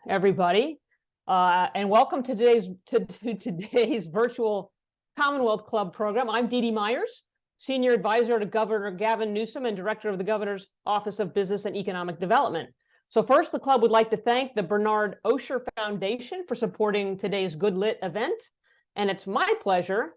everybody, and welcome to today's virtual Commonwealth Club program. I'm Dee Dee Myers, Senior Advisor to Governor Gavin Newsom and Director of the Governor's Office of Business and Economic Development. So first, the club would like to thank the Bernard Osher Foundation for supporting today's Good Lit event. And it's my pleasure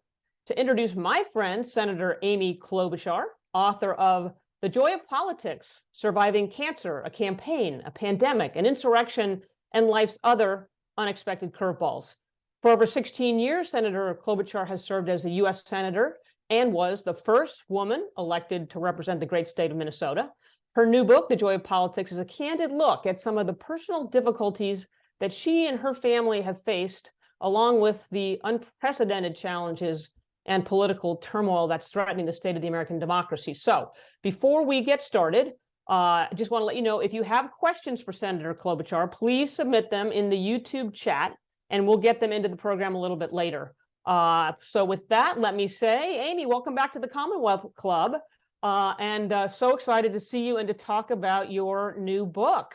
to introduce my friend, Senator Amy Klobuchar, author of The Joy of Politics: Surviving Cancer, a Campaign, a Pandemic, an Insurrection, and Life's Other Unexpected Curveballs. For over 16 years, Senator Klobuchar has served as a U.S. Senator and was the first woman elected to represent the great state of Minnesota. Her new book, The Joy of Politics, is a candid look at some of the personal difficulties that she and her family have faced, along with the unprecedented challenges and political turmoil that's threatening the state of the American democracy. So before we get started, I just want to let you know, if you have questions for Senator Klobuchar, please submit them in the YouTube chat, and we'll get them into the program a little bit later. So with that, let me say, Amy, welcome back to the Commonwealth Club. And so excited to see you and to talk about your new book.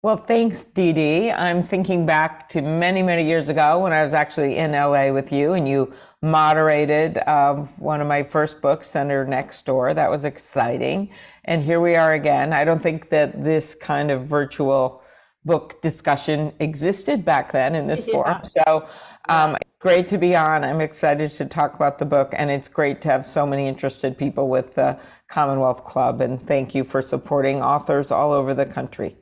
Well, thanks, Dee Dee. I'm thinking back to many, many years ago when I was actually in LA with you, and you moderated one of my first books, Senator Next Door. That was exciting. And here we are again. I don't think that this kind of virtual book discussion existed back then in this forum. So great to be on. I'm excited to talk about the book, and it's great to have so many interested people with the Commonwealth Club. And thank you for supporting authors all over the country.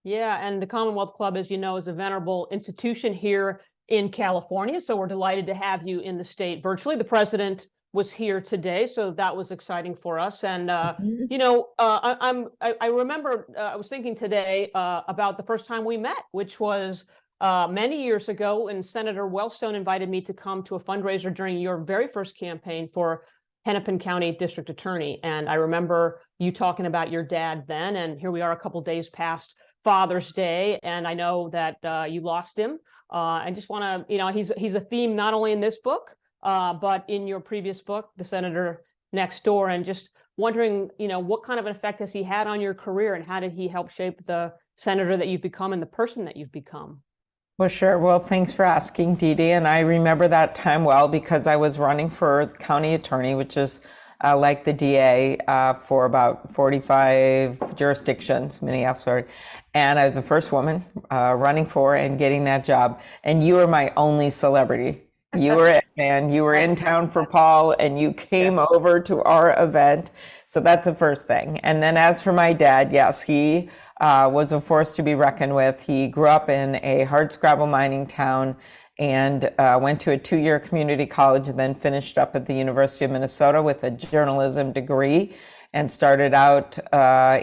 Yeah, and the Commonwealth Club, as you know, is a venerable institution here in California. So we're delighted to have you in the state virtually. The president was here today, so that was exciting for us. And you know, I remember I was thinking today about the first time we met, which was many years ago, when Senator Wellstone invited me to come to a fundraiser during your very first campaign for Hennepin County District Attorney. And I remember you talking about your dad then, and here we are a couple of days past Father's Day, and I know that you lost him. I just want to, you know, he's a theme not only in this book, but in your previous book, The Senator Next Door, and just wondering, you know, what kind of an effect has he had on your career, and how did he help shape the senator that you've become and the person that you've become? Well, sure. Well, thanks for asking, Dee Dee. And I remember that time well, because I was running for county attorney, which is like the DA for about 45 jurisdictions, Minneapolis, and I was the first woman running for and getting that job. And you were my only celebrity. You were it, man. You were in town for Paul, and you came over to our event. So that's the first thing. And then as for my dad, yes, he was a force to be reckoned with. He grew up in a hardscrabble mining town and went to a 2-year community college, and then finished up at the University of Minnesota with a journalism degree, and started out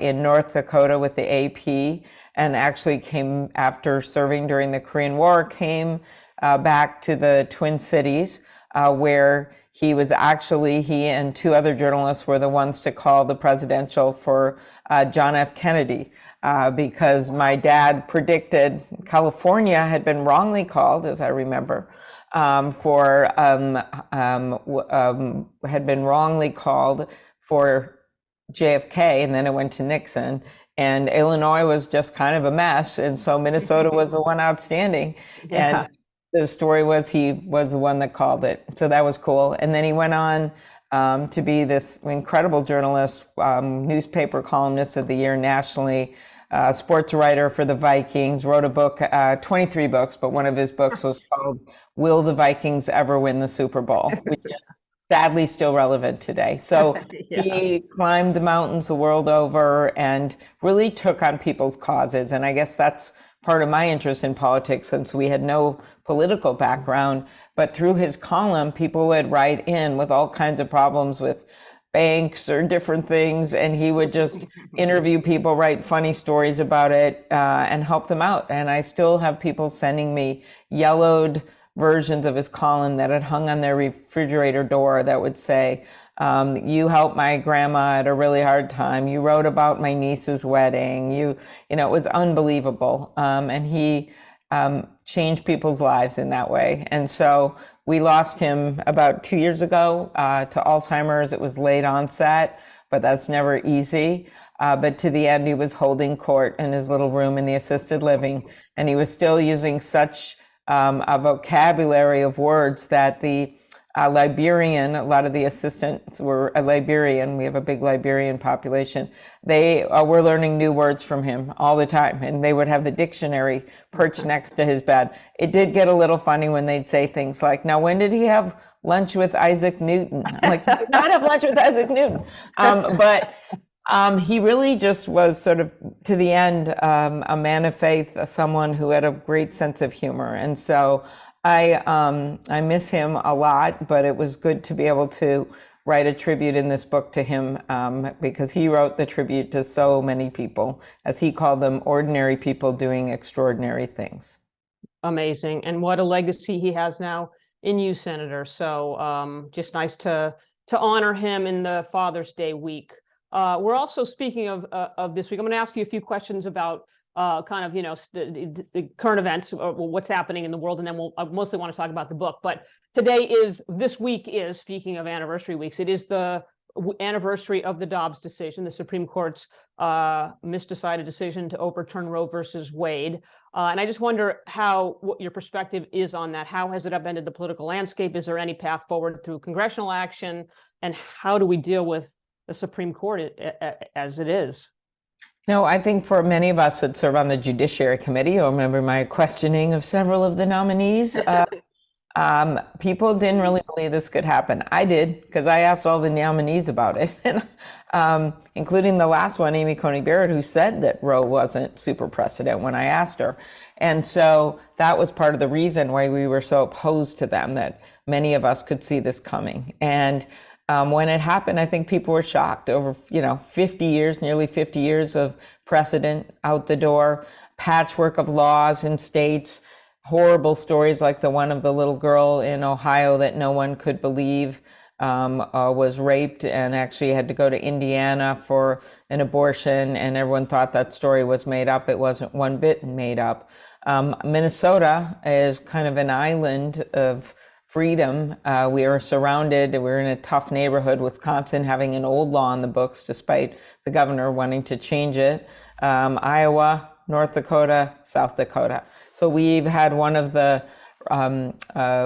in North Dakota with the AP, and actually came, after serving during the Korean War, came back to the Twin Cities, where he and 2 other journalists were the ones to call the presidential for John F. Kennedy. Because my dad predicted California had been wrongly called, as I remember, had been wrongly called for JFK, and then it went to Nixon. And Illinois was just kind of a mess, and so Minnesota was the one outstanding. Yeah. And the story was he was the one that called it, so that was cool. And then he went on to be this incredible journalist, newspaper columnist of the year nationally, sports writer for the Vikings, wrote a book, 23 books, but one of his books was called Will the Vikings Ever Win the Super Bowl? Which is sadly still relevant today. So Yeah. He climbed the mountains the world over and really took on people's causes. And I guess that's part of my interest in politics, since we had no political background. But through his column, people would write in with all kinds of problems with banks or different things, and he would just interview people, write funny stories about it, and help them out. And I still have people sending me yellowed versions of his column that had hung on their refrigerator door that would say, you helped my grandma at a really hard time. You wrote about my niece's wedding. You know, it was unbelievable. And he changed people's lives in that way. And so we lost him about 2 years ago to Alzheimer's. It was late onset, but that's never easy. But to the end, he was holding court in his little room in the assisted living, and he was still using such a vocabulary of words that the Liberian, a lot of the assistants were a Liberian. We have a big Liberian population. They were learning new words from him all the time, and they would have the dictionary perched next to his bed. It did get a little funny when they'd say things like, "Now, when did he have lunch with Isaac Newton?" I'm like, "He did not have lunch with Isaac Newton." But he really just was sort of, to the end, a man of faith, someone who had a great sense of humor. And so I miss him a lot, but it was good to be able to write a tribute in this book to him, because he wrote the tribute to so many people, as he called them, ordinary people doing extraordinary things. Amazing. And what a legacy he has now in you, Senator. So just nice to honor him in the Father's Day week. We're also, speaking of this week, I'm going to ask you a few questions about kind of, the current events, or what's happening in the world, and then I mostly want to talk about the book. But this week is, speaking of anniversary weeks, it is the anniversary of the Dobbs decision, the Supreme Court's misdecided decision to overturn Roe versus Wade. And I just wonder what your perspective is on that. How has it upended the political landscape? Is there any path forward through congressional action? And how do we deal with the Supreme Court as it is? No, I think for many of us that serve on the Judiciary Committee, you'll remember my questioning of several of the nominees. People didn't really believe this could happen. I did, because I asked all the nominees about it, including the last one, Amy Coney Barrett, who said that Roe wasn't super precedent when I asked her. And so that was part of the reason why we were so opposed to them, that many of us could see this coming. And when it happened, I think people were shocked. Over, 50 years, nearly 50 years of precedent out the door, patchwork of laws in states, horrible stories like the one of the little girl in Ohio that no one could believe was raped and actually had to go to Indiana for an abortion, and everyone thought that story was made up. It wasn't one bit made up. Minnesota is kind of an island of freedom. We are surrounded, we're in a tough neighborhood, Wisconsin having an old law in the books despite the governor wanting to change it. Iowa, North Dakota, South Dakota. So we've had one of the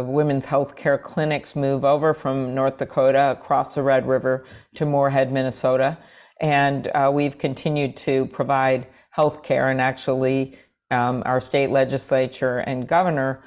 women's health care clinics move over from North Dakota across the Red River to Moorhead, Minnesota. And we've continued to provide health care, and actually our state legislature and governor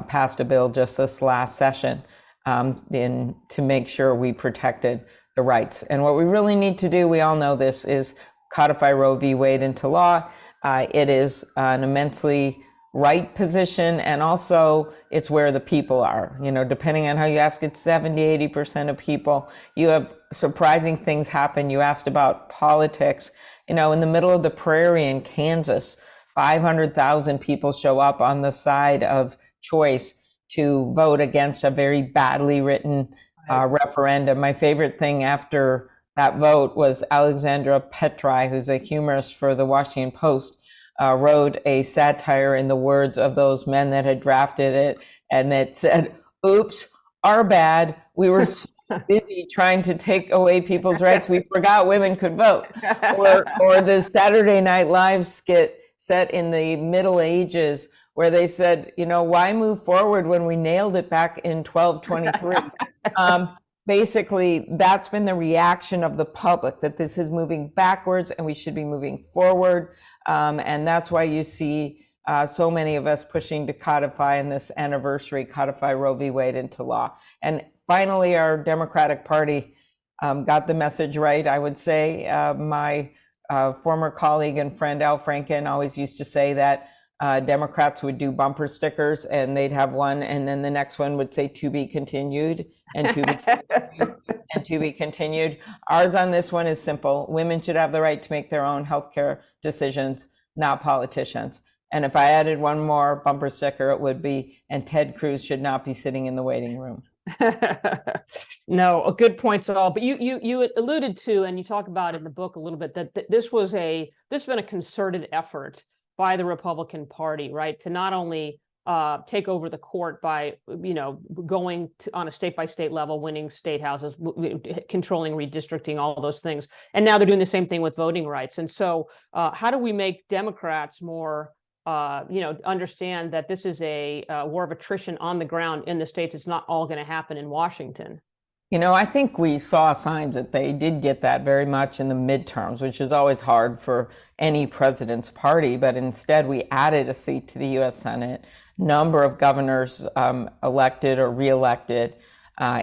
passed a bill just this last session to make sure we protected the rights. And what we really need to do, we all know this, is codify Roe v. Wade into law. It is an immensely right position, and also it's where the people are. Depending on how you ask it, 70-80% of people. You have surprising things happen. You asked about politics. In the middle of the prairie in Kansas, 500,000 people show up on the side of choice to vote against a very badly written referendum. My favorite thing after that vote was Alexandra Petri, who's a humorist for the Washington Post, wrote a satire in the words of those men that had drafted it, and it said, "Oops, our bad. We were so busy trying to take away people's rights, we forgot women could vote." Or the Saturday Night Live skit set in the Middle Ages, where they said, why move forward when we nailed it back in 1223? Basically, that's been the reaction of the public, that this is moving backwards and we should be moving forward. And that's why you see so many of us pushing to codify in this anniversary, codify Roe v. Wade into law. And finally, our Democratic Party got the message right, I would say. My former colleague and friend Al Franken always used to say that Democrats would do bumper stickers, and they'd have one, and then the next one would say "to be continued" and "to be continued" and "to be continued." Ours on this one is simple. Women should have the right to make their own healthcare decisions, not politicians. And if I added one more bumper sticker, it would be, "and Ted Cruz should not be sitting in the waiting room." No, a good points all. But you alluded to, and you talk about in the book a little bit, that this has been a concerted effort by the Republican Party, right, to not only take over the court by, going on a state by state level, winning state houses, controlling redistricting, all those things. And now they're doing the same thing with voting rights. And so how do we make Democrats more, understand that this is a war of attrition on the ground in the states? It's not all going to happen in Washington. I think we saw signs that they did get that very much in the midterms, which is always hard for any president's party. But instead, we added a seat to the U.S. Senate, number of governors elected or reelected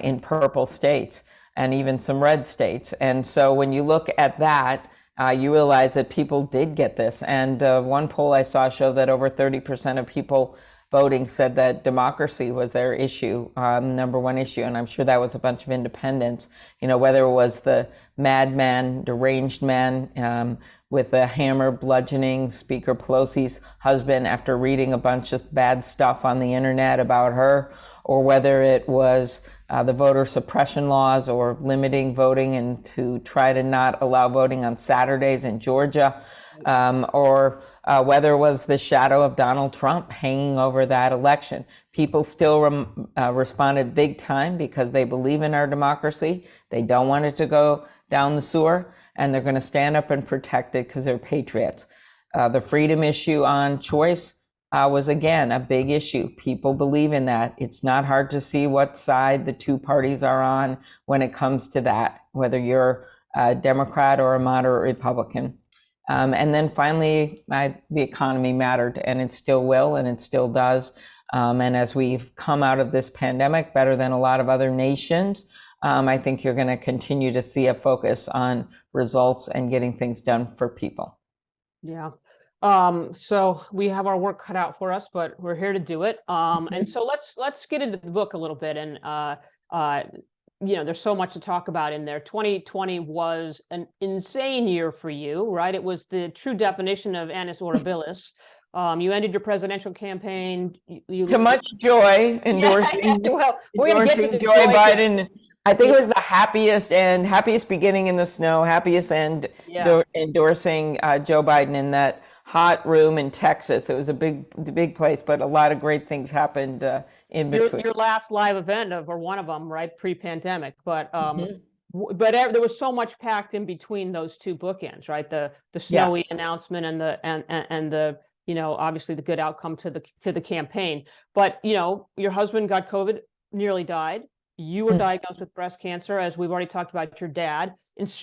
in purple states, and even some red states. And so when you look at that, you realize that people did get this. And one poll I saw showed that over 30% of people voting said that democracy was their issue, number one issue. And I'm sure that was a bunch of independents, whether it was the madman, deranged man with a hammer bludgeoning Speaker Pelosi's husband after reading a bunch of bad stuff on the internet about her, or whether it was the voter suppression laws or limiting voting and to try to not allow voting on Saturdays in Georgia, or whether it was the shadow of Donald Trump hanging over that election. People still responded big time because they believe in our democracy. They don't want it to go down the sewer, and they're going to stand up and protect it because they're patriots. The freedom issue on choice was, again, a big issue. People believe in that. It's not hard to see what side the two parties are on when it comes to that, whether you're a Democrat or a moderate Republican. And then finally, the economy mattered, and it still will, and it still does. And as we've come out of this pandemic better than a lot of other nations, I think you're going to continue to see a focus on results and getting things done for people. Yeah. So we have our work cut out for us, but we're here to do it. And so let's get into the book a little bit. And there's so much to talk about in there. 2020 was an insane year for you, right? It was the true definition of annus horribilis. You ended your presidential campaign. To much joy, endorsing Joe Biden. I think it was the happiest beginning in the snow, happiest end endorsing Joe Biden in that hot room in Texas. It was a big place, but a lot of great things happened in between. Your last live event or one of them, right, pre-pandemic, but there was so much packed in between those two bookends, right? The snowy announcement and the obviously the good outcome to the campaign. But your husband got COVID, nearly died. You were diagnosed with breast cancer, as we've already talked about. Your dad.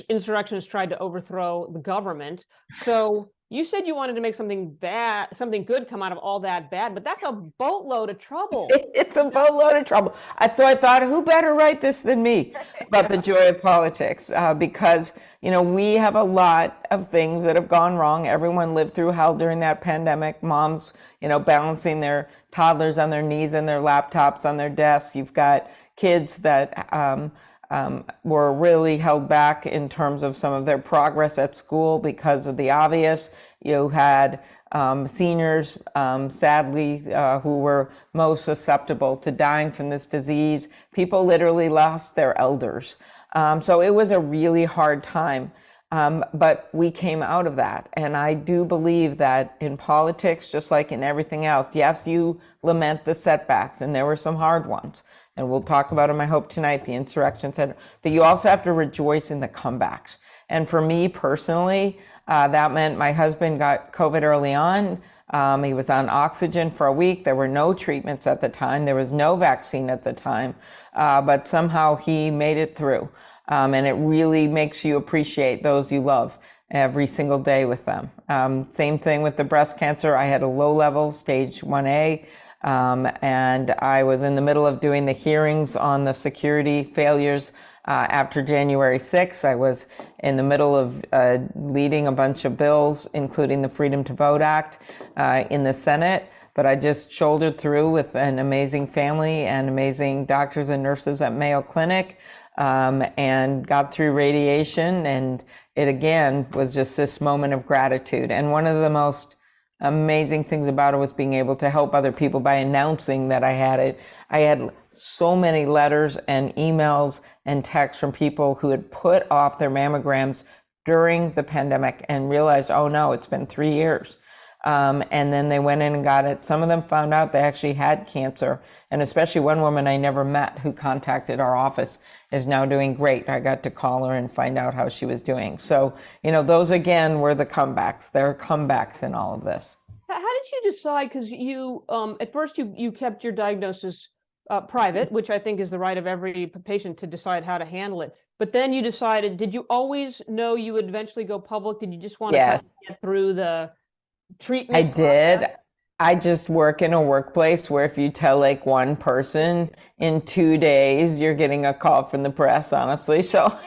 Insurrectionists tried to overthrow the government. So you said you wanted to make something good come out of all that bad, but that's a boatload of trouble. It's a boatload of trouble. So I thought, who better write this than me about the joy of politics? Because, we have a lot of things that have gone wrong. Everyone lived through hell during that pandemic. Moms, balancing their toddlers on their knees and their laptops on their desks. You've got kids that were really held back in terms of some of their progress at school because of the obvious. You had seniors, sadly, who were most susceptible to dying from this disease. People literally lost their elders. So it was a really hard time. But we came out of that. And I do believe that in politics, just like in everything else, yes, you lament the setbacks, and there were some hard ones. And we'll talk about them, I hope, tonight, the insurrection center. But you also have to rejoice in the comebacks. And for me personally, that meant my husband got COVID early on. He was on oxygen for a week. There were no treatments at the time. There was no vaccine at the time. But somehow he made it through. And it really makes you appreciate those you love every single day with them. Same thing with the breast cancer. I had a low level, stage 1A. And I was in the middle of doing the hearings on the security failures after January 6th. I was in the middle of leading a bunch of bills, including the Freedom to Vote Act in the Senate. But I just shouldered through with an amazing family and amazing doctors and nurses at Mayo Clinic, and got through radiation. And it, again, was just this moment of gratitude. And one of the most amazing things about it was being able to help other people by announcing that I had it. I had so many letters and emails and texts from people who had put off their mammograms during the pandemic and realized, oh no, it's been 3 years. And then they went in and got it. Some of them found out they actually had cancer. And especially one woman I never met who contacted our office is now doing great. I got to call her and find out how she was doing. So, those again were the comebacks. There are comebacks in all of this. How did you decide? Because you, at first you kept your diagnosis private, which I think is the right of every patient to decide how to handle it. But then you decided, did you always know you would eventually go public? Did you just want to kind of get through the treatment? I did. I just work in a workplace where if you tell like one person in 2 days, you're getting a call from the press, honestly. So,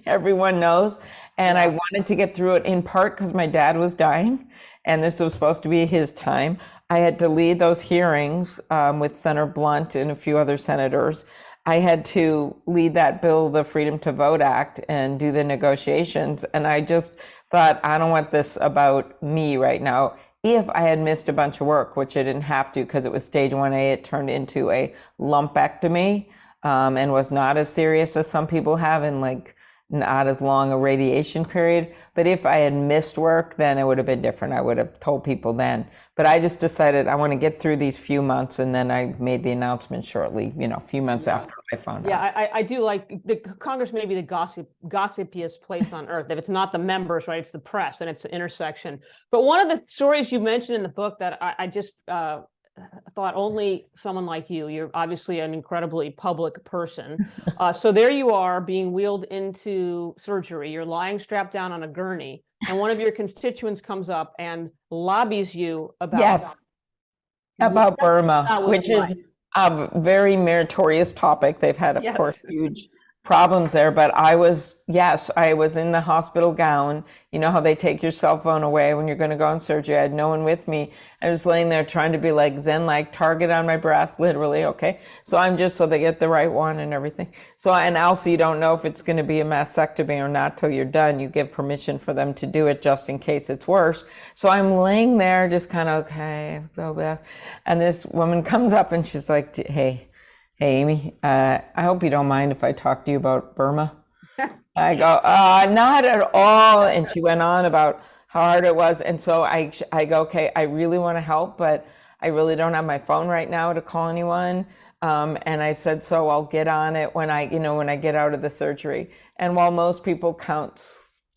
everyone knows. And I wanted to get through it in part because my dad was dying and this was supposed to be his time. I had to lead those hearings with Senator Blunt and a few other senators. I had to lead that bill, the Freedom to Vote Act, and do the negotiations. And I just thought, I don't want this about me right now. If I had missed a bunch of work, which I didn't have to because it was stage 1A, it turned into a lumpectomy and was not as serious as some people have, and like not as long a radiation period. But if I had missed work, then it would have been different. I would have told people then. But I just decided I want to get through these few months, and then I made the announcement shortly, a few months after I found out. Yeah, I do like the Congress may be the gossipiest place on earth. If it's not the members, right, it's the press, and it's the intersection. But one of the stories you mentioned in the book that I just thought only someone like you're obviously an incredibly public person. So there you are being wheeled into surgery. You're lying strapped down on a gurney, and one of your constituents comes up and lobbies you about about Burma, which is a very meritorious topic. They've had, of course, huge problems there, but I was in the hospital gown. You know how they take your cell phone away when you're going to go in surgery. I had no one with me. I was laying there trying to be like Zen, like target on my breast, literally. Okay. So I'm just, so they get the right one and everything. So, and also you don't know if it's going to be a mastectomy or not till you're done. You give permission for them to do it just in case it's worse. So I'm laying there just kind of, okay, so bad. And this woman comes up and she's like, hey, Amy, I hope you don't mind if I talk to you about Burma. I go, not at all. And she went on about how hard it was. And so I go, okay, I really want to help, but I really don't have my phone right now to call anyone. And I said, so I'll get on it when I get out of the surgery. And while most people count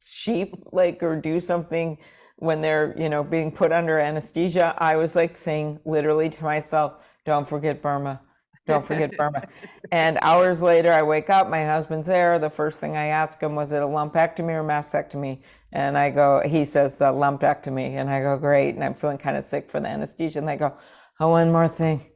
sheep, or do something when they're, being put under anesthesia, I was like saying literally to myself, don't forget Burma. Don't forget Burma. And hours later, I wake up, my husband's there. The first thing I ask him, was it a lumpectomy or mastectomy? And he says the lumpectomy. And I go, great. And I'm feeling kind of sick for the anesthesia. And they go, oh, one more thing.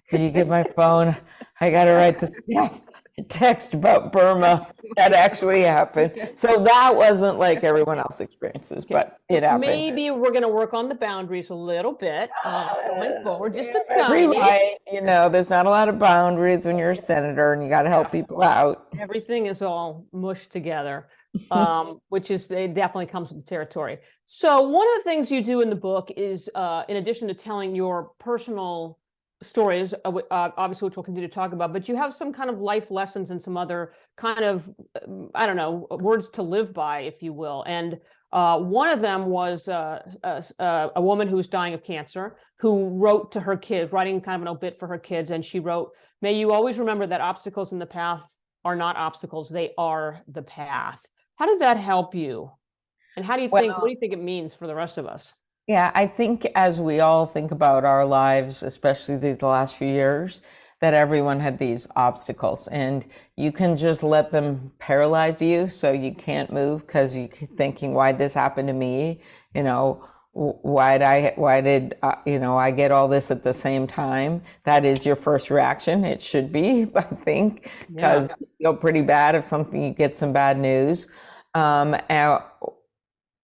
Could you get my phone? I got to write the staff a text about Burma. That actually happened. So that wasn't like everyone else experiences, but it happened. Maybe we're going to work on the boundaries a little bit going forward, just a tiny. Right. There's not a lot of boundaries when you're a senator and you got to help people out. Everything is all mushed together, which it definitely comes with the territory. So one of the things you do in the book is, in addition to telling your personal stories, obviously, which we'll continue to talk about, but you have some kind of life lessons and some other kind of, I don't know, words to live by, if you will. And one of them was a woman who was dying of cancer, who wrote to her kids, writing kind of an obit for her kids. And she wrote, may you always remember that obstacles in the path are not obstacles, they are the path. How did that help you? And how do you think, what do you think it means for the rest of us? Yeah, I think as we all think about our lives, especially these last few years, that everyone had these obstacles, and you can just let them paralyze you so you can't move because you keep thinking, why'd this happen to me? Why did I get all this at the same time? That is your first reaction. It should be, I think, because you feel pretty bad if you get some bad news.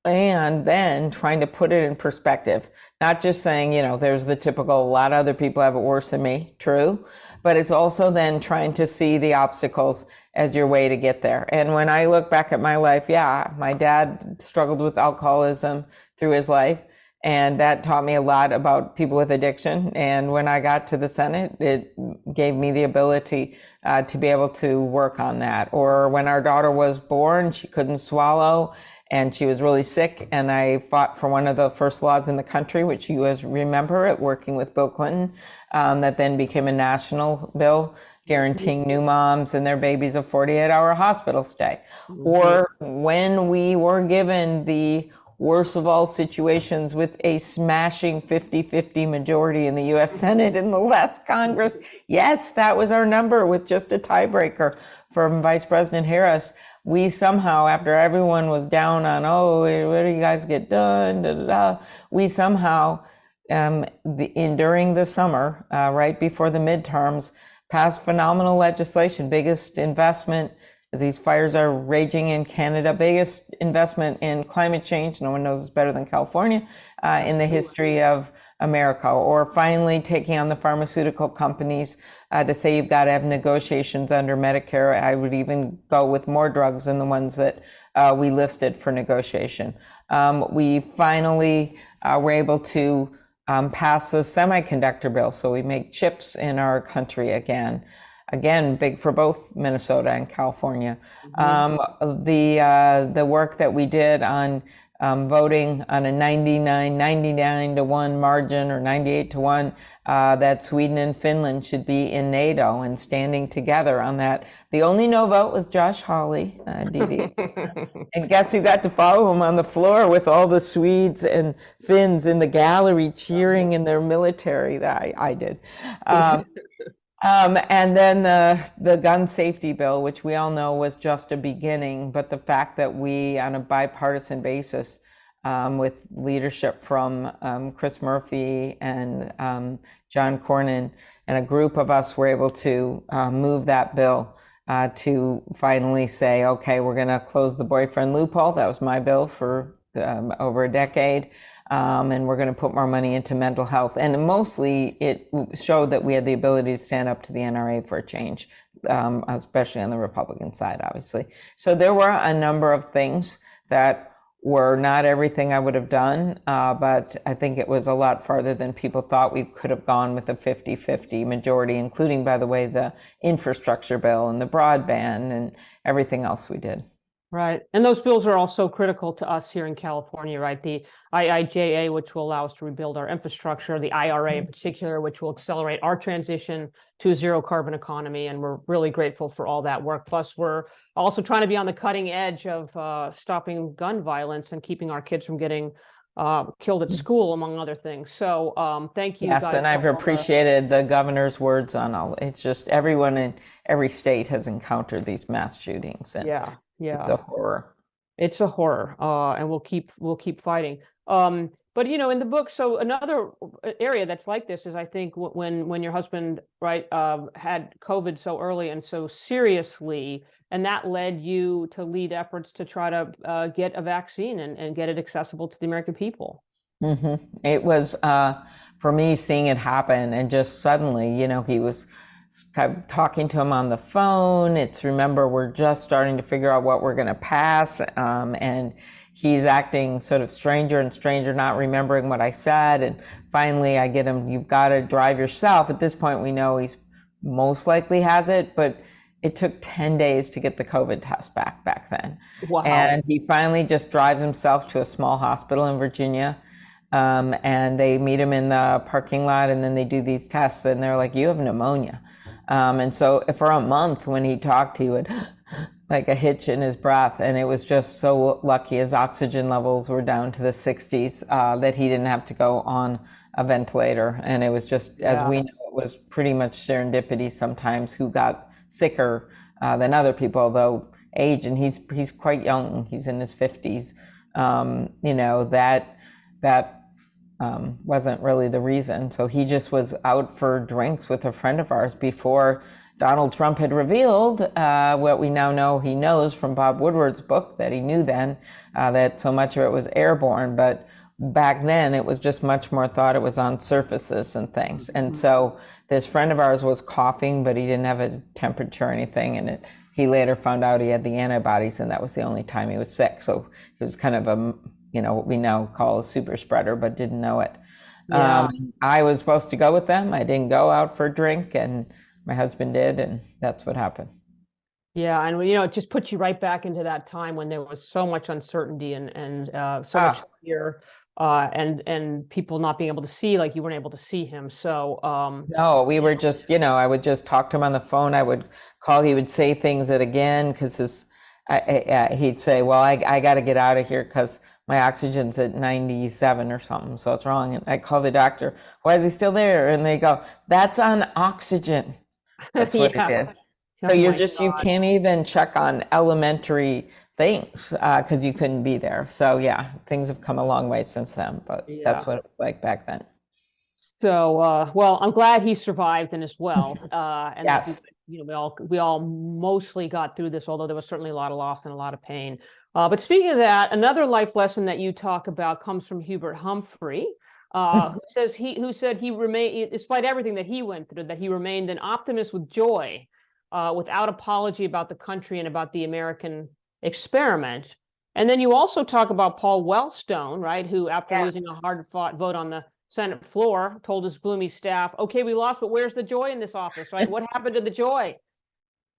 And then trying to put it in perspective, not just saying, there's the typical, a lot of other people have it worse than me, true, but it's also then trying to see the obstacles as your way to get there. And when I look back at my life, my dad struggled with alcoholism through his life, and that taught me a lot about people with addiction. And when I got to the Senate, it gave me the ability to be able to work on that. Or when our daughter was born, she couldn't swallow, and she was really sick. And I fought for one of the first laws in the country, which you guys remember it, working with Bill Clinton, that then became a national bill guaranteeing new moms and their babies a 48-hour hospital stay. Or when we were given the worst of all situations with a smashing 50-50 majority in the US Senate in the last Congress. Yes, that was our number with just a tiebreaker from Vice President Harris. We somehow, after everyone was down on, oh, what do you guys get done, da, da, da, we somehow, during the summer, right before the midterms, passed phenomenal legislation, biggest investment, as these fires are raging in Canada, biggest investment in climate change, no one knows this better than California, in the history of America. Or finally taking on the pharmaceutical companies to say you've got to have negotiations under Medicare. I would even go with more drugs than the ones that we listed for negotiation. We finally were able to pass the semiconductor bill, so we make chips in our country again. Again, big for both Minnesota and California. The work that we did on voting on a 99 to 1 margin, or 98 to 1, that Sweden and Finland should be in NATO, and standing together on that. The only no vote was Josh Hawley, Didi. And guess who got to follow him on the floor with all the Swedes and Finns in the gallery cheering in their military? That I did. And then the gun safety bill, which we all know was just a beginning, but the fact that we, on a bipartisan basis, with leadership from Chris Murphy and John Cornyn, and a group of us were able to move that bill to finally say, okay, we're going to close the boyfriend loophole. That was my bill for over a decade. And we're going to put more money into mental health. And mostly it showed that we had the ability to stand up to the NRA for a change, especially on the Republican side, obviously. So there were a number of things that were not everything I would have done, but I think it was a lot farther than people thought we could have gone with a 50-50 majority, including, by the way, the infrastructure bill and the broadband and everything else we did. Right. And those bills are also critical to us here in California, right? The IIJA, which will allow us to rebuild our infrastructure, the IRA in particular, which will accelerate our transition to a zero carbon economy. And we're really grateful for all that work. Plus, we're also trying to be on the cutting edge of stopping gun violence and keeping our kids from getting killed at school, among other things. So thank you. Yes, guys, and I've appreciated the governor's words on all. It's just everyone in every state has encountered these mass shootings. And yeah. it's a horror. It's a horror, and we'll keep fighting. But you know, in the book, so another area that's like this is, I think, when your husband, right, had COVID so early and so seriously, and that led you to lead efforts to try to get a vaccine and get it accessible to the American people. It was for me seeing it happen, and just suddenly, you know, he was talking to him on the phone. Remember, we're just starting to figure out what we're going to pass, and he's acting sort of stranger and stranger, not remembering what I said. And finally I get him, you've got to drive yourself. At this point, we know he's most likely has it, but it took 10 days to get the COVID test back then. Wow. And he finally just drives himself to a small hospital in Virginia. And they meet him in the parking lot, and then they do these tests, and they're like, you have pneumonia. And so for a month, when he talked, he would like a hitch in his breath. And it was just so lucky his oxygen levels were down to the 60s that he didn't have to go on a ventilator. And it was just, as we know, it was pretty much serendipity sometimes who got sicker than other people, though age, and he's quite young, he's in his 50s. You know, that wasn't really the reason. So he just was out for drinks with a friend of ours before Donald Trump had revealed what we now know he knows from Bob Woodward's book, that he knew then, that so much of it was airborne. But back then it was just much more thought it was on surfaces and things. And so this friend of ours was coughing, but he didn't have a temperature or anything. And he later found out he had the antibodies, and that was the only time he was sick. So he was kind of a, you know, what we now call a super spreader, but didn't know it. Yeah. I was supposed to go with them. I didn't go out for a drink, and my husband did, and that's what happened. Yeah, and it just puts you right back into that time when there was so much uncertainty and so much Ah, fear, and people not being able to see, like you weren't able to see him. So no, we were just, I would just talk to him on the phone. I would call, he would say things that again, because he'd say, well, I got to get out of here because my oxygen's at 97 or something, so it's wrong. And I call the doctor, why is he still there? And they go, that's on oxygen. That's what it yeah. is. So Oh my you God. can't even check on elementary things because you couldn't be there. So yeah, things have come a long way since then, but Yeah. that's what it was like back then. So, well, I'm glad he survived and as well, and that Yes. we all mostly got through this, although there was certainly a lot of loss and a lot of pain. But speaking of that, another life lesson that you talk about comes from Hubert Humphrey, who said he remained, despite everything that he went through, that he remained an optimist with joy, without apology about the country and about the American experiment. And then you also talk about Paul Wellstone, right, who, after Yeah. losing a hard-fought vote on the Senate floor, told his gloomy staff, okay, we lost, but where's the joy in this office, right? What happened to the joy?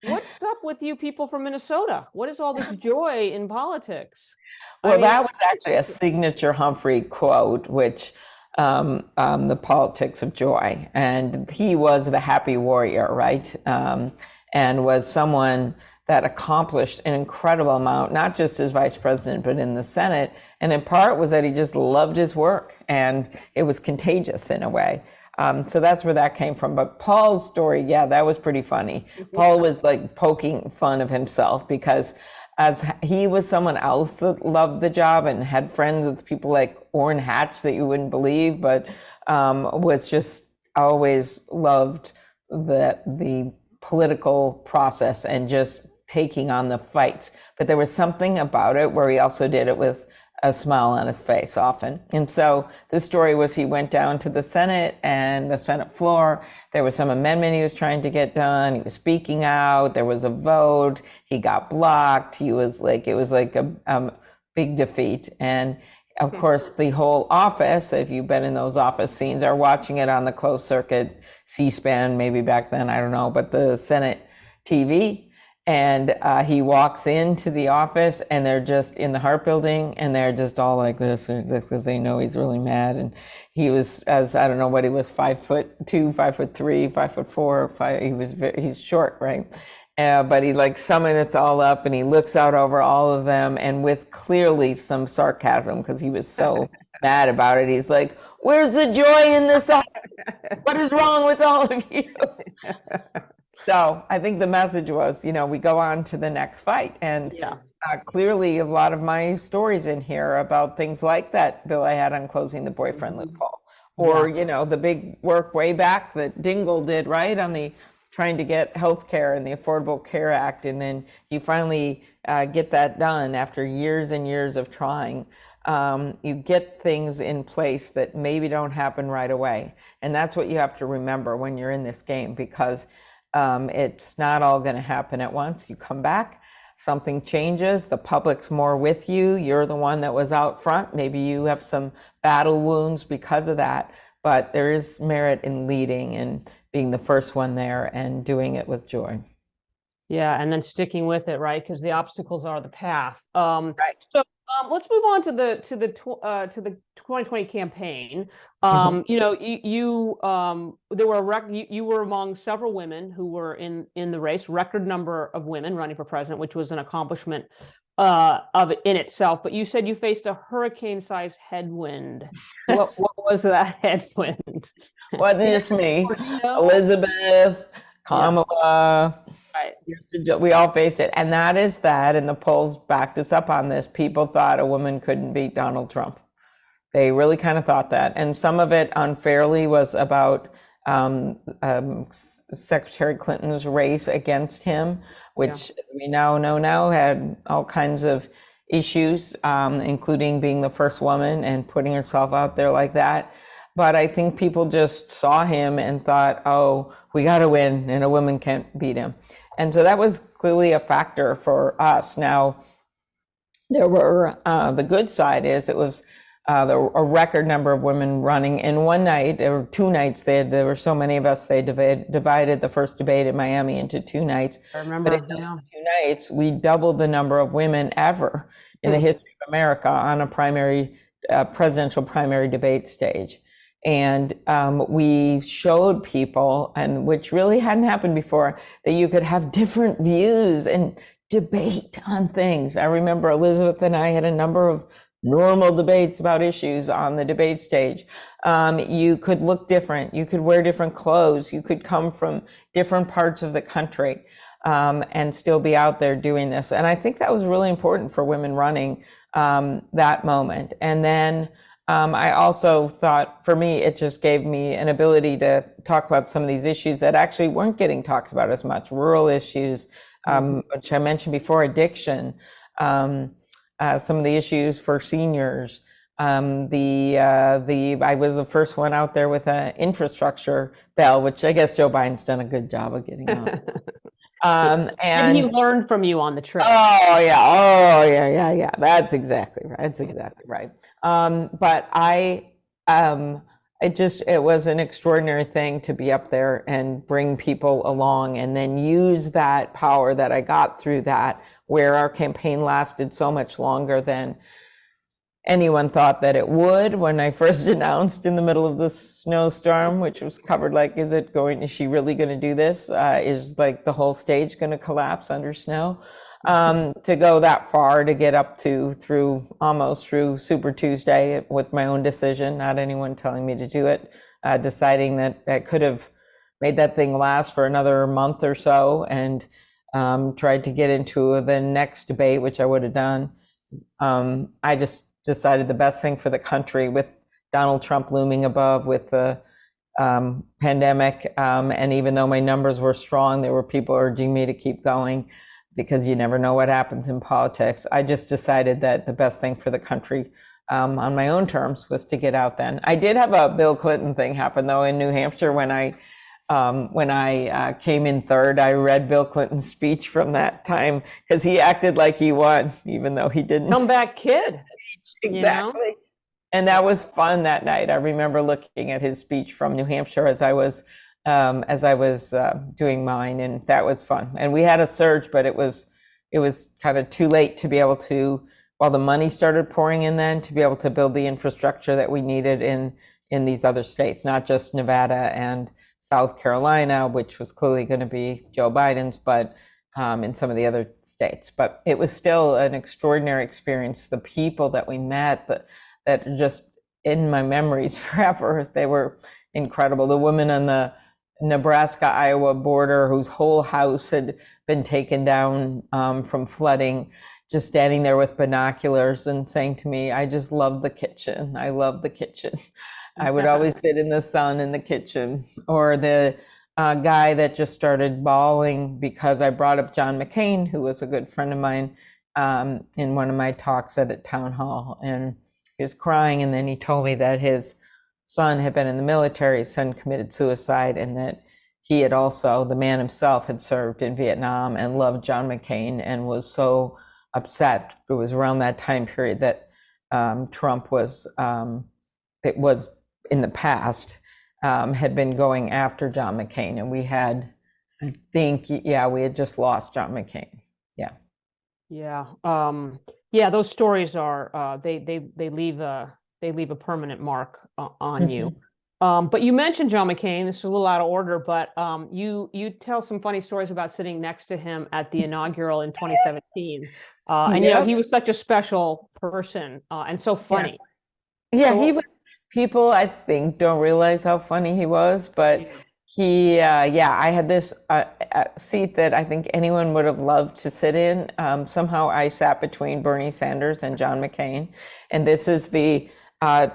What's up with you people from Minnesota? What is all this joy in politics? I Well, mean, that was actually a signature Humphrey quote, which the politics of joy. And he was the happy warrior, right? And was someone that accomplished an incredible amount, not just as vice president, but in the Senate. And in part was that he just loved his work and it was contagious in a way. So that's where that came from. But Paul's story, yeah, that was pretty funny. Paul was like poking fun of himself because as he was someone else that loved the job and had friends with people like Orrin Hatch that you wouldn't believe, but was just always loved the political process and just taking on the fights. But there was something about it where he also did it with a smile on his face often. And so the story was he went down to the Senate and the Senate floor. There was some amendment he was trying to get done. He was speaking out. There was a vote. He got blocked. It was like a big defeat. And of course, the whole office, if you've been in those office scenes, are watching it on the closed circuit, C-SPAN, maybe back then, I don't know, but the Senate TV. And he walks into the office and they're just in the Hart Building and they're just all like this because they know he's really mad. And he was, as I don't know what he was, 5'2", 5'3", 5'4", he's short, right? But he like summoned it all up and he looks out over all of them and with clearly some sarcasm because he was so mad about it. He's like, where's the joy in this? What is wrong with all of you? So I think the message was, we go on to the next fight. And yeah. Clearly a lot of my stories in here about things like that bill I had on closing the boyfriend loophole. Or, the big work way back that Dingell did, right, on the trying to get health care and the Affordable Care Act. And then you finally get that done after years and years of trying. You get things in place that maybe don't happen right away. And that's what you have to remember when you're in this game, because it's not all going to happen at once. You come back, something changes, the public's more with you, you're the one that was out front, maybe you have some battle wounds because of that, but there is merit in leading and being the first one there and doing it with joy. Yeah, and then sticking with it, right? Because the obstacles are the path. Right. So let's move on to the 2020 campaign. There were you were among several women who were in the race. Record number of women running for president, which was an accomplishment in itself. But you said you faced a hurricane-sized headwind. What was that headwind? Wasn't just me. Elizabeth, Kamala. Right. We all faced it. And that is that. And the polls backed us up on this. People thought a woman couldn't beat Donald Trump. They really kind of thought that. And some of it unfairly was about Secretary Clinton's race against him, which we now know had all kinds of issues, including being the first woman and putting herself out there like that. But I think people just saw him and thought, oh, we got to win and a woman can't beat him. And so that was clearly a factor for us. Now, there were the good side is it was a record number of women running in one night or two nights. There were so many of us, they divided the first debate in Miami into two nights. I remember, but in those two nights, we doubled the number of women ever in the history of America on a presidential primary debate stage. And we showed people, and which really hadn't happened before, that you could have different views and debate on things. I remember Elizabeth and I had a number of normal debates about issues on the debate stage. You could look different, you could wear different clothes, you could come from different parts of the country and still be out there doing this. And I think that was really important for women running that moment. And then I also thought, for me, it just gave me an ability to talk about some of these issues that actually weren't getting talked about as much, rural issues, which I mentioned before, addiction, some of the issues for seniors. I was the first one out there with an infrastructure bill, which I guess Joe Biden's done a good job of getting on. And he learned from you on the trip. Oh yeah. That's exactly right. But it was an extraordinary thing to be up there and bring people along, and then use that power that I got through that, where our campaign lasted so much longer than anyone thought that it would. When I first announced in the middle of the snowstorm, which was covered like, is she really going to do this? Is like the whole stage going to collapse under snow? To go that far, to get up almost through Super Tuesday with my own decision, not anyone telling me to do it, deciding that I could have made that thing last for another month or so, and tried to get into the next debate, which I would have done. I just decided the best thing for the country, with Donald Trump looming above, with the pandemic, and even though my numbers were strong, there were people urging me to keep going, because you never know what happens in politics. I just decided that the best thing for the country, on my own terms, was to get out then. I did have a Bill Clinton thing happen, though, in New Hampshire when I came in third. I read Bill Clinton's speech from that time, because he acted like he won, even though he didn't. Comeback kid. Exactly. You know? And that was fun that night. I remember looking at his speech from New Hampshire as I was doing mine, and that was fun. And we had a surge, but it was kind of too late to be able to, while the money started pouring in then, to be able to build the infrastructure that we needed in these other states, not just Nevada and South Carolina, which was clearly going to be Joe Biden's, but in some of the other states. But it was still an extraordinary experience. The people that we met, that are just in my memories forever, they were incredible. The woman on the Nebraska-Iowa border, whose whole house had been taken down from flooding, just standing there with binoculars and saying to me, I just love the kitchen. I love the kitchen. I would always sit in the sun in the kitchen. Or the guy that just started bawling because I brought up John McCain, who was a good friend of mine, in one of my talks at a town hall. And he was crying, and then he told me that his son had been in the military, his son committed suicide, and that he had also, the man himself, had served in Vietnam and loved John McCain, and was so upset. It was around that time period that Trump was, it was in the past, had been going after John McCain. And we had, I think, we had just lost John McCain. Yeah. Those stories are, they leave a permanent mark on you. But you mentioned John McCain. This is a little out of order, but you tell some funny stories about sitting next to him at the inaugural in 2017. And you know, he was such a special person and so funny. Yeah, he was. People, I think, don't realize how funny he was, but he, I had this seat that I think anyone would have loved to sit in. Somehow I sat between Bernie Sanders and John McCain. And this is the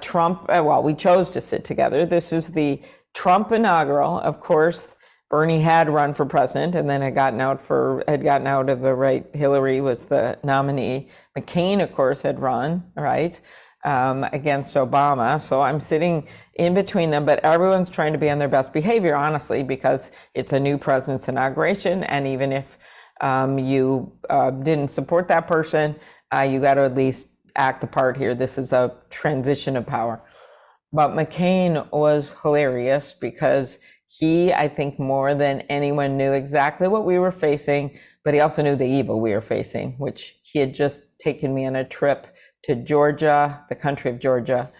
Trump, we chose to sit together. This is the Trump inaugural. Of course, Bernie had run for president and then had gotten out of the right. Hillary was the nominee. McCain, of course, had run, right? Against Obama. So I'm sitting in between them, but everyone's trying to be on their best behavior, honestly, because it's a new president's inauguration. And even if you didn't support that person, you got to at least act the part here. This is a transition of power. But McCain was hilarious because he, I think, more than anyone knew exactly what we were facing, but he also knew the evil we were facing, which he had just taken me on a trip to Georgia, the country of Georgia,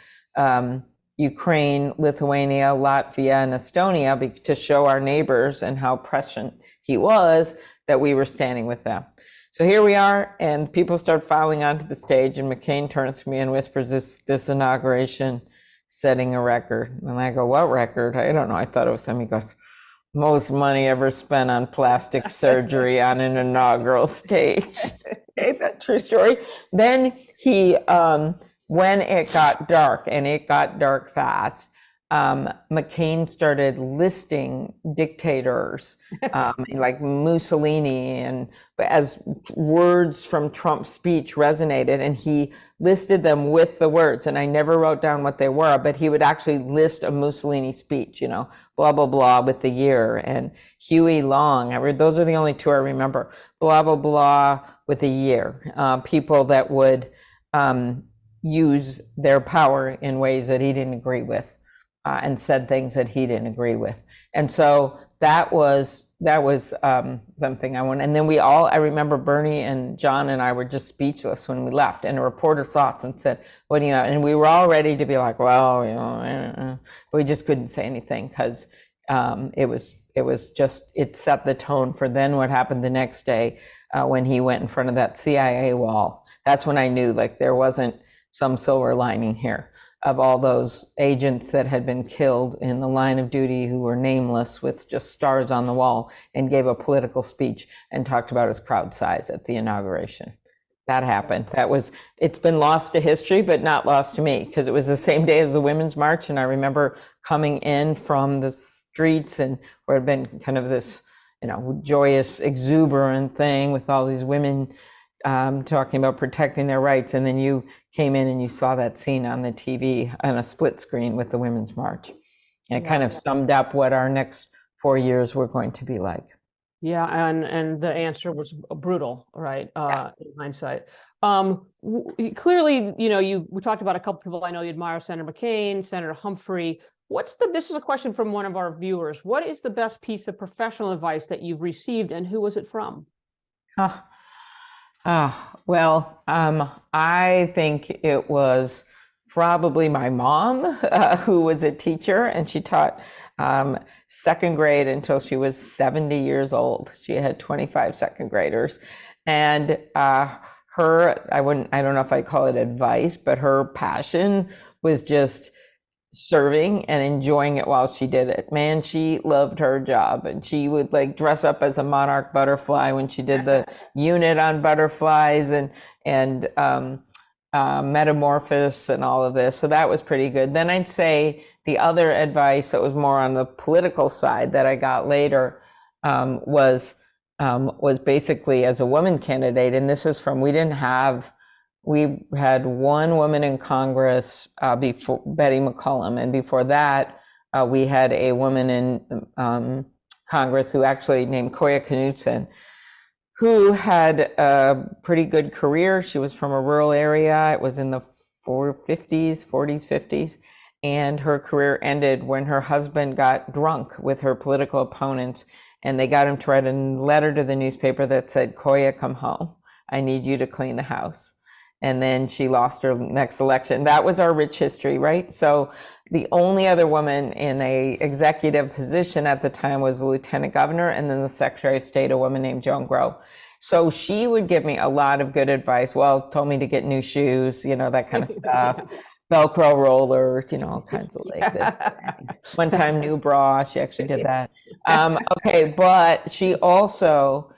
Ukraine, Lithuania, Latvia, and Estonia to show our neighbors and how prescient he was that we were standing with them. So here we are, and people start filing onto the stage, and McCain turns to me and whispers, this inauguration setting a record. And I go, what record? I don't know. I thought it was something. He goes, most money ever spent on plastic surgery on an inaugural stage. Okay, that's true story. Then he, when it got dark, and it got dark fast, McCain started listing dictators like Mussolini, and as words from Trump's speech resonated, and he listed them with the words, and I never wrote down what they were, but he would actually list a Mussolini speech, blah, blah, blah, with the year, and Huey Long, those are the only two I remember, blah, blah, blah, with the year, people that would use their power in ways that he didn't agree with. And said things that he didn't agree with. And so that was something I wanted. And then I remember Bernie and John and I were just speechless when we left, and a reporter saw us and said, what do you have? And we were all ready to be like, well, but we just couldn't say anything because it set the tone for then what happened the next day when he went in front of that CIA wall. That's when I knew like there wasn't some silver lining here, of all those agents that had been killed in the line of duty who were nameless with just stars on the wall, and gave a political speech and talked about his crowd size at the inauguration. That happened. It's been lost to history, but not lost to me, because it was the same day as the Women's March. And I remember coming in from the streets, and where it had been kind of this, joyous, exuberant thing with all these women talking about protecting their rights, and then you came in and you saw that scene on the TV on a split screen with the Women's March, and it kind of summed up what our next 4 years were going to be like. Yeah, and the answer was brutal, right? In hindsight. Clearly, we talked about a couple people I know you admire, Senator McCain, Senator Humphrey. This is a question from one of our viewers. What is the best piece of professional advice that you've received, and who was it from? Well, I think it was probably my mom, who was a teacher, and she taught second grade until she was 70 years old. She had 25 second graders, and I don't know if I call it advice, but her passion was just serving and enjoying it while she did it. Man, she loved her job, and she would like dress up as a monarch butterfly when she did the unit on butterflies and Metamorphosis and all of this. So that was pretty good. Then I'd say the other advice that was more on the political side that I got later was basically as a woman candidate, and this is from we had one woman in Congress before Betty McCollum, and before that we had a woman in Congress who actually named Koya Knudsen, who had a pretty good career. She was from a rural area. It was in the 40s, and her career ended when her husband got drunk with her political opponents, and they got him to write a letter to the newspaper that said, Koya, come home. I need you to clean the house. And then she lost her next election. That was our rich history, right? So the only other woman in a executive position at the time was the lieutenant governor, and then the secretary of state, a woman named Joan Grow. So she would give me a lot of good advice. Well, told me to get new shoes, that kind of stuff. Velcro rollers, all kinds of like this. One time, new bra, she actually did that. Okay, but she also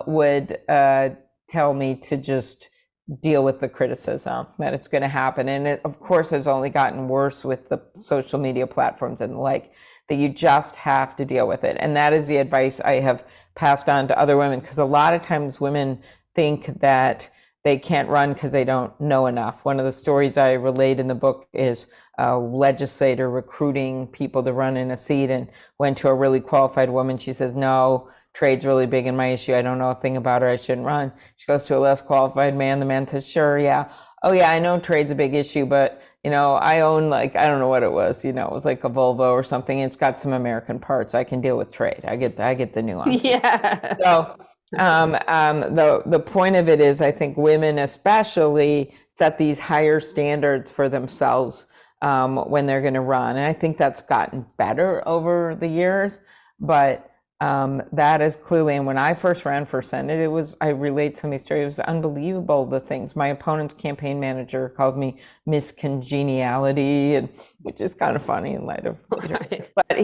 would tell me to just deal with the criticism that it's going to happen. And it, of course, has only gotten worse with the social media platforms and the like, that you just have to deal with it. And that is the advice I have passed on to other women, because a lot of times women think that they can't run because they don't know enough. One of the stories I relate in the book is a legislator recruiting people to run in a seat and went to a really qualified woman. She says, no, trade's really big in my issue. I don't know a thing about her. I shouldn't run. She goes to a less qualified man. The man says, sure, yeah. Oh yeah, I know trade's a big issue, but I own like, I don't know what it was, it was like a Volvo or something. It's got some American parts. I can deal with trade. I get the nuances. Yeah. So the point of it is, I think women especially set these higher standards for themselves when they're going to run. And I think that's gotten better over the years, but that is clearly, and when I first ran for Senate, I relate some of these stories. It was unbelievable, the things. My opponent's campaign manager called me Miss Congeniality, and which is kind of funny in light of later. Right. But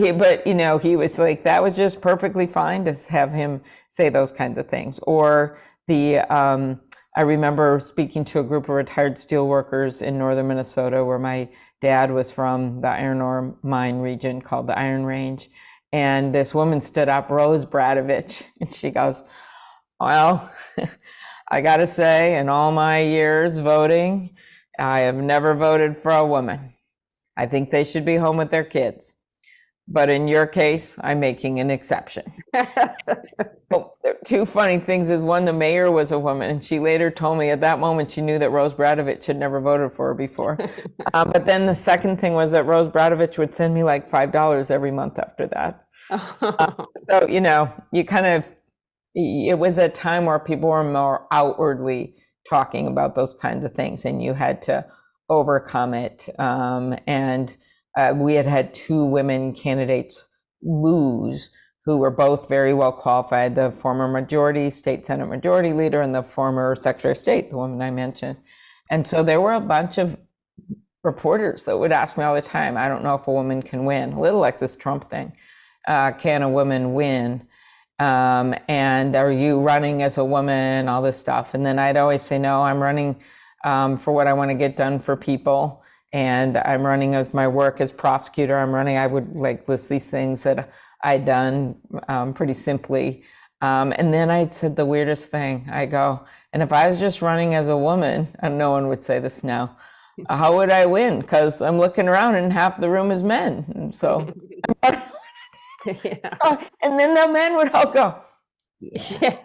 he was like, that was just perfectly fine to have him say those kinds of things. Or I remember speaking to a group of retired steelworkers in northern Minnesota, where my dad was from, the iron ore mine region called the Iron Range. And this woman stood up, Rose Bradovich, and she goes, well, I got to say, in all my years voting, I have never voted for a woman. I think they should be home with their kids. But in your case, I'm making an exception. Well, two funny things is, one, the mayor was a woman, and she later told me at that moment she knew that Rose Bradovich had never voted for her before. But then the second thing was that Rose Bradovich would send me like $5 every month after that. So, you kind of, it was a time where people were more outwardly talking about those kinds of things, and you had to overcome it. We had two women candidates lose, who were both very well qualified, the former state Senate majority leader and the former Secretary of State, the woman I mentioned. And so there were a bunch of reporters that would ask me all the time, I don't know if a woman can win, a little like this Trump thing. Can a woman win? And are you running as a woman, all this stuff. And then I'd always say, no, I'm running for what I want to get done for people. And I'm running as my work as prosecutor. I would list these things that I'd done pretty simply. And then I said the weirdest thing. I go, and if I was just running as a woman, and no one would say this now, how would I win? Because I'm looking around and half the room is men. And so, yeah. And then the men would all go, yeah.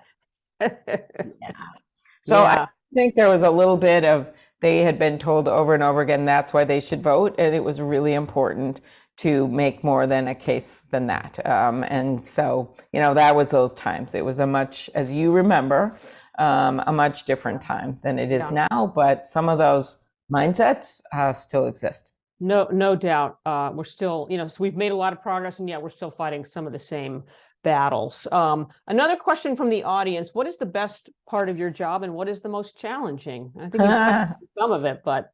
So yeah. I think there was a little bit of, they had been told over and over again, that's why they should vote. And it was really important to make more than a case than that. And so, that was those times. It was as you remember, a much different time than it is now, but some of those mindsets still exist. No doubt. We're still, so we've made a lot of progress, and yet we're still fighting some of the same battles. Another question from the audience: what is the best part of your job, and what is the most challenging? I think you've some of it, but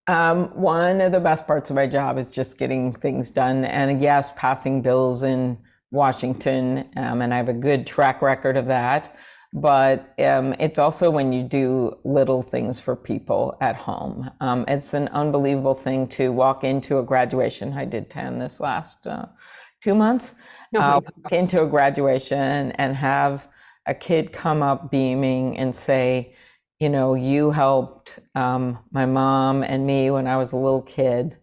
one of the best parts of my job is just getting things done, and yes, passing bills in Washington, and I have a good track record of that. But it's also when you do little things for people at home. It's an unbelievable thing to walk into a graduation. I did 10 this last 2 months. Walk into a graduation and have a kid come up beaming and say, you helped my mom and me when I was a little kid.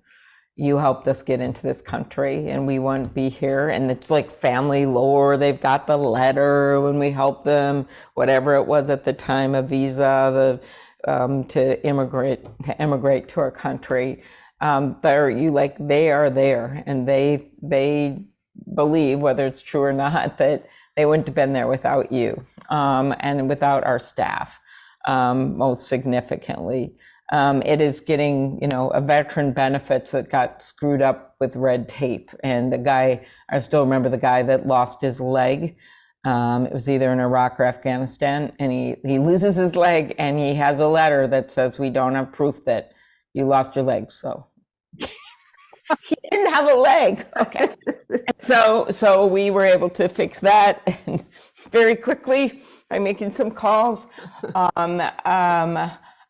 You helped us get into this country, and we wouldn't be here. And it's like family lore. They've got the letter when we helped them, whatever it was at the time, a visa, to immigrate to our country. They are there, and they believe, whether it's true or not, that they wouldn't have been there without you, and without our staff, most significantly. It is getting, a veteran benefits that got screwed up with red tape. And I still remember the guy that lost his leg. It was either in Iraq or Afghanistan, and he loses his leg, and he has a letter that says, we don't have proof that you lost your leg. So he didn't have a leg. Okay. So we were able to fix that very quickly by making some calls.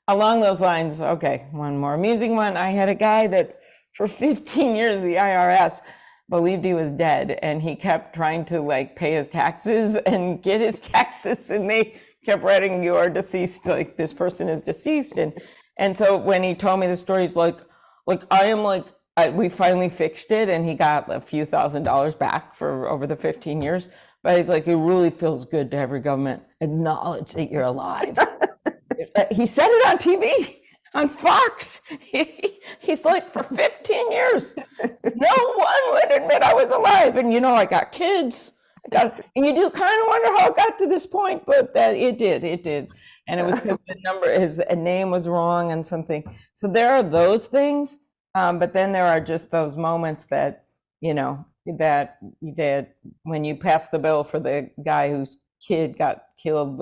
Along those lines, okay, one more amusing one. I had a guy that for 15 years, the IRS believed he was dead, and he kept trying to pay his taxes and get his taxes, and they kept writing, you are deceased, this person is deceased. And so when he told me the story, he's we finally fixed it, and he got a few $1,000s back for over the 15 years. But he's like, it really feels good to have your government acknowledge that you're alive. He said it on TV, on Fox. He's like, for 15 years, no one would admit I was alive. And I got kids. And you do kind of wonder how it got to this point, but it did. And it was because his name was wrong and something. So there are those things, but then there are just those moments that, that when you pass the bill for the guy whose kid got killed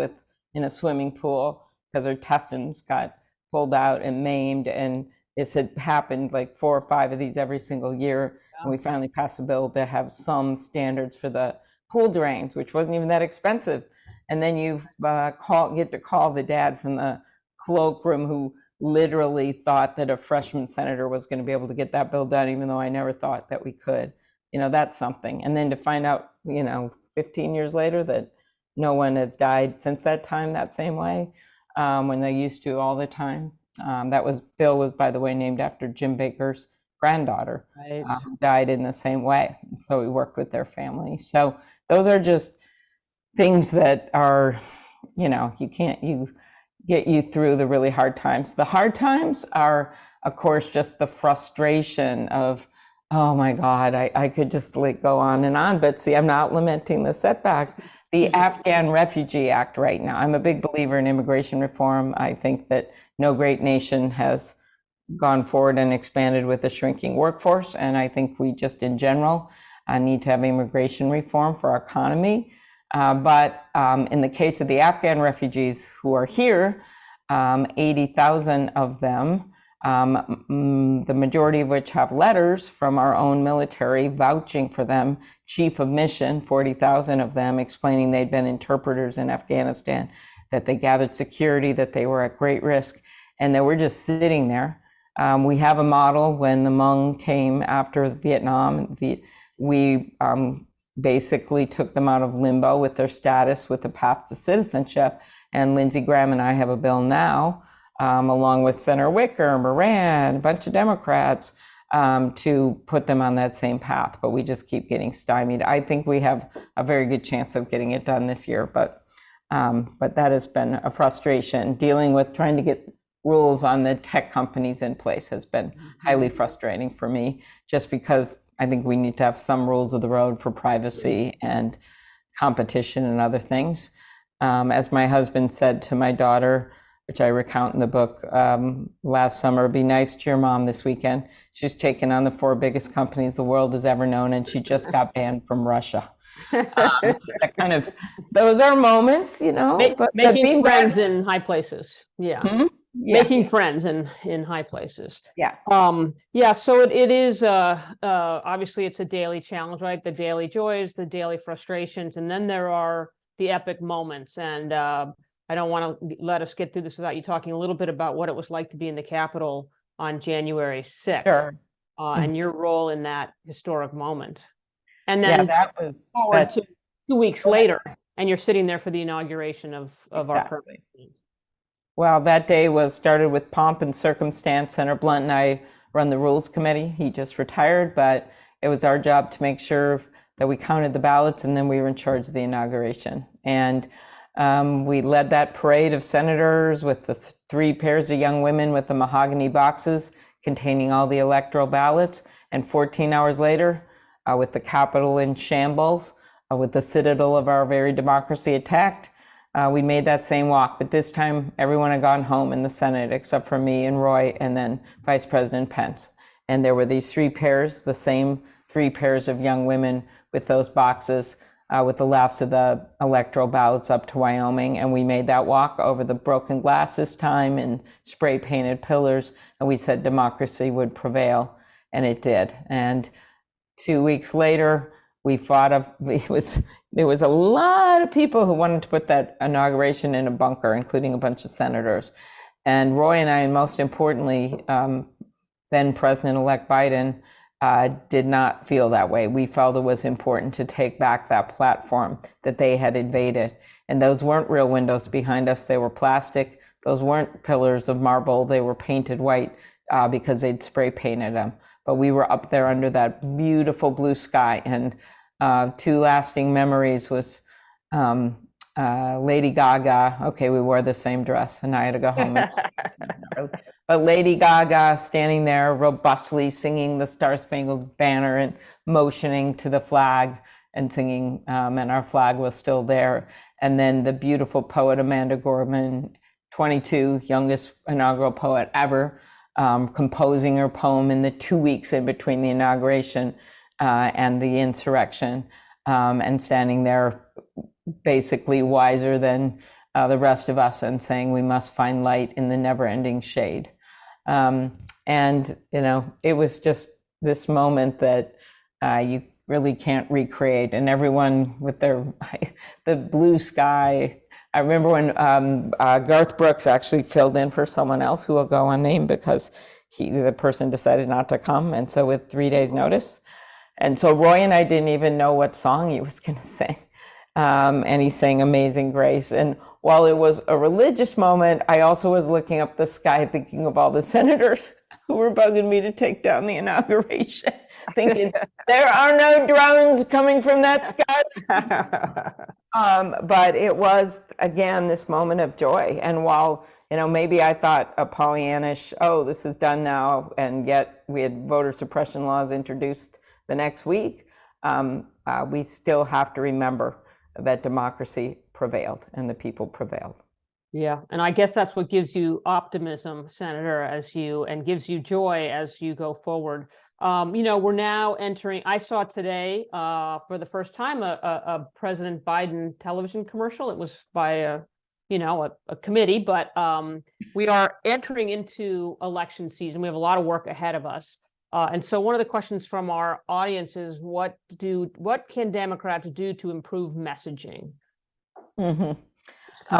in a swimming pool because her intestines got pulled out and maimed, and this had happened like 4 or 5 of these every single year. And we finally passed a bill to have some standards for the pool drains, which wasn't even that expensive. And then you get to call the dad from the cloakroom who literally thought that a freshman senator was going to be able to get that bill done, even though I never thought that we could. That's something. And then to find out, 15 years later that no one has died since that time that same way, when they used to all the time. Bill was, by the way, named after Jim Baker's granddaughter, Right. Who died in the same way. So we worked with their family. So those are just things that are, you get you through the really hard times. The hard times are, of course, just the frustration of, oh my God, I could just go on and on. But see, I'm not lamenting the setbacks. The Afghan Refugee Act right now, I'm a big believer in immigration reform. I think that no great nation has gone forward and expanded with a shrinking workforce. And I think we just in general need to have immigration reform for our economy. But in the case of the Afghan refugees who are here, 80,000 of them, the majority of which have letters from our own military vouching for them, chief of mission, 40,000 of them explaining they'd been interpreters in Afghanistan, that they gathered security, that they were at great risk, and they were just sitting there. We have a model when the Hmong came after Vietnam. We basically took them out of limbo with their status, with a path to citizenship. And Lindsey Graham and I have a bill now, along with Senator Wicker, Moran, a bunch of Democrats, to put them on that same path. But we just keep getting stymied. I think we have a very good chance of getting it done this year, but that has been a frustration. Dealing with trying to get rules on the tech companies in place has been highly frustrating for me, just because I think we need to have some rules of the road for privacy and competition and other things. As my husband said to my daughter, which I recount in the book, last summer, be nice to your mom this weekend. She's taken on the 4 biggest companies the world has ever known, and she just got banned from Russia. So that kind of, those are moments, but making friends in high places. Yeah. Mm-hmm. Yeah. Making friends in high places. Yeah. So it is obviously it's a daily challenge, right? The daily joys, the daily frustrations, and then there are the epic moments. And I don't want to let us get through this without you talking a little bit about what it was like to be in the Capitol on January 6th. Sure. And your role in that historic moment. And then that was forward to 2 weeks later, and you're sitting there for the inauguration of our permanent. Well, that day started with pomp and circumstance. Senator Blunt and I run the Rules Committee. He just retired, but it was our job to make sure that we counted the ballots, and then we were in charge of the inauguration. And we led that parade of senators with the 3 pairs of young women with the mahogany boxes containing all the electoral ballots. And 14 hours later, with the Capitol in shambles, with the citadel of our very democracy attacked, we made that same walk, but this time everyone had gone home in the Senate except for me and Roy and then Vice President Pence. And there were these 3 pairs, the same 3 pairs of young women with those boxes, with the last of the electoral ballots up to Wyoming. And we made that walk over the broken glass this time and spray painted pillars. And we said democracy would prevail, and it did. And 2 weeks later, there was a lot of people who wanted to put that inauguration in a bunker, including a bunch of senators. And Roy and I, and most importantly, then President-elect Biden, did not feel that way. We felt it was important to take back that platform that they had invaded. And those weren't real windows behind us. They were plastic. Those weren't pillars of marble. They were painted white because they'd spray painted them. But we were up there under that beautiful blue sky. And two lasting memories was Lady Gaga. Okay, we wore the same dress, and I had to go home. But Lady Gaga standing there robustly singing the Star Spangled Banner and motioning to the flag and singing, and our flag was still there. And then the beautiful poet Amanda Gorman, 22, youngest inaugural poet ever, composing her poem in the 2 weeks in between the inauguration and the insurrection, and standing there basically wiser than the rest of us and saying we must find light in the never-ending shade. And, you know, it was just this moment that you really can't recreate, and everyone with their, the blue sky. I remember when Garth Brooks actually filled in for someone else who will go unnamed because the person decided not to come. And so with 3 days notice. And so Roy and I didn't even know what song he was going to sing. And he sang Amazing Grace. And while it was a religious moment, I also was looking up the sky thinking of all the senators who were bugging me to take down the inauguration, thinking, there are no drones coming from that sky. But it was, again, this moment of joy. And while, you know, maybe I thought a Pollyannish, oh, this is done now, and yet we had voter suppression laws introduced the next week, we still have to remember that democracy prevailed and the people prevailed. Yeah, and I guess that's what gives you optimism, Senator, and gives you joy as you go forward. You know, we're now entering, I saw today for the first time a President Biden television commercial. It was by a committee, but we are entering into election season. We have a lot of work ahead of us. And so one of the questions from our audience is, what can Democrats do to improve messaging? Mm-hmm.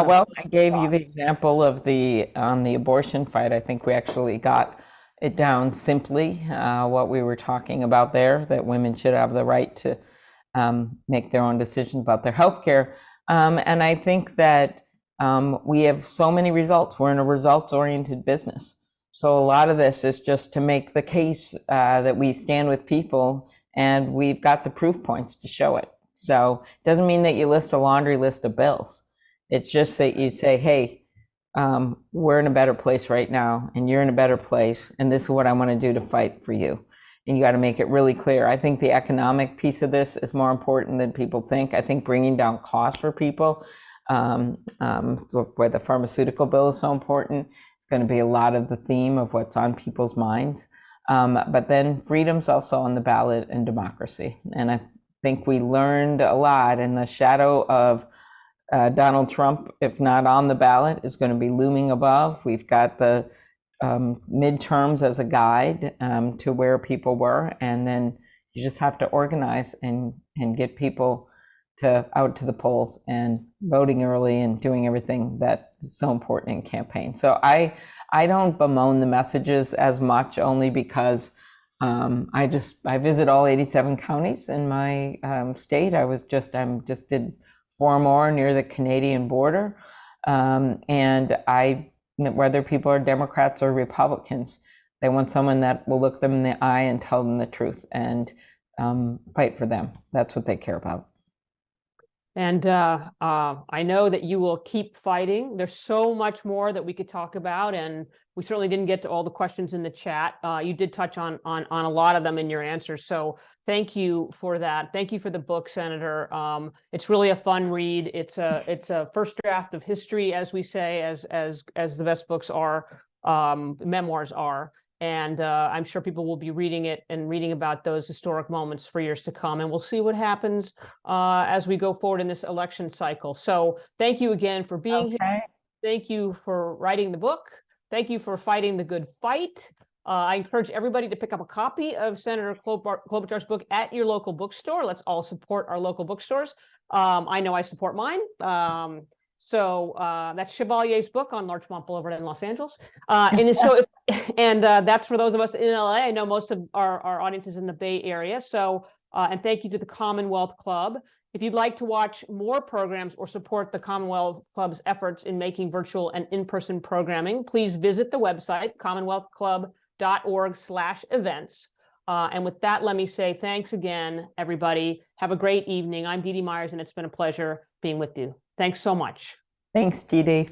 Well, I gave you the example of on the abortion fight. I think we actually got it down simply, what we were talking about there, that women should have the right to make their own decisions about their health care. And I think that we have so many results. We're in a results-oriented business. So a lot of this is just to make the case that we stand with people, and we've got the proof points to show it. So it doesn't mean that you list a laundry list of bills. It's just that you say, hey, we're in a better place right now, and you're in a better place, and this is what I want to do to fight for you. And you got to make it really clear. I think the economic piece of this is more important than people think. I think bringing down costs for people, where the pharmaceutical bill is so important, going to be a lot of the theme of what's on people's minds. But then freedom's also on the ballot, and democracy. And I think we learned a lot in the shadow of Donald Trump, if not on the ballot, is going to be looming above. We've got the midterms as a guide to where people were. And then you just have to organize and get people out to the polls and voting early and doing everything that is so important in campaign. So I don't bemoan the messages as much, only because I visit all 87 counties in my state. I just did 4 more near the Canadian border, and whether people are Democrats or Republicans, they want someone that will look them in the eye and tell them the truth and fight for them. That's what they care about. And I know that you will keep fighting. There's so much more that we could talk about, and we certainly didn't get to all the questions in the chat. You did touch on a lot of them in your answers, so thank you for that. Thank you for the book, Senator. It's really a fun read. It's a first draft of history, as we say, as the best books are, memoirs are. And I'm sure people will be reading it and reading about those historic moments for years to come. And we'll see what happens as we go forward in this election cycle. So thank you again for being here. Thank you for writing the book. Thank you for fighting the good fight. I encourage everybody to pick up a copy of Senator Klobuchar's book at your local bookstore. Let's all support our local bookstores. I know I support mine. So that's Chevalier's book on Larchmont Boulevard in Los Angeles. And that's for those of us in LA. I know most of our audience is in the Bay Area. So, and thank you to the Commonwealth Club. If you'd like to watch more programs or support the Commonwealth Club's efforts in making virtual and in-person programming, please visit the website, commonwealthclub.org/events. And with that, let me say thanks again, everybody. Have a great evening. I'm Dee Dee Myers, and it's been a pleasure being with you. Thanks so much. Thanks, Dee Dee.